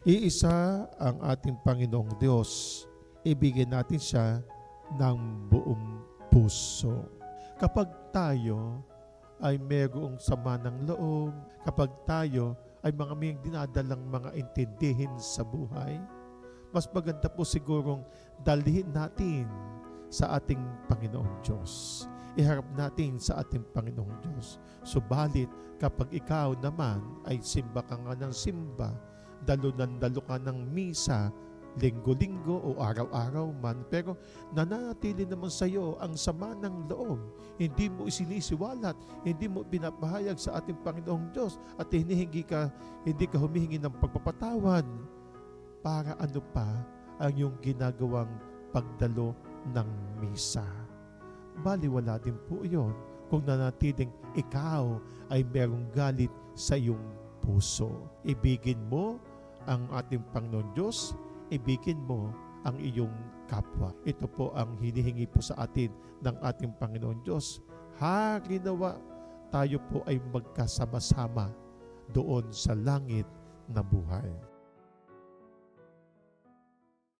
Iisa ang ating Panginoong Diyos. Ibigin natin siya ng buong puso. Kapag tayo ay mayroong sama ng loob, kapag tayo ay mga may dinadalang mga intindihin sa buhay, mas maganda po sigurong dalhin natin sa ating Panginoong Diyos. Iharap natin sa ating Panginoong Diyos. Subalit, kapag ikaw naman ay simba ka nga ng simba, dalo ka ng misa, linggo-linggo o araw-araw man, pero nananatili naman sa iyo ang sama ng loob, hindi mo isinisiwalat, hindi mo pinapahayag sa ating Panginoong Diyos at hindi ka humihingi ng pagpapatawad, para ano pa ang iyong ginagawang pagdalo ng misa? Baliwala din po iyon kung nanatiling ikaw ay merong galit sa iyong puso. Ibigin mo ang ating Panginoon Diyos, ibigin mo ang iyong kapwa. Ito po ang hinihingi po sa atin ng ating Panginoon Diyos. Ginawa tayo po ay magkasama-sama doon sa langit na buhay.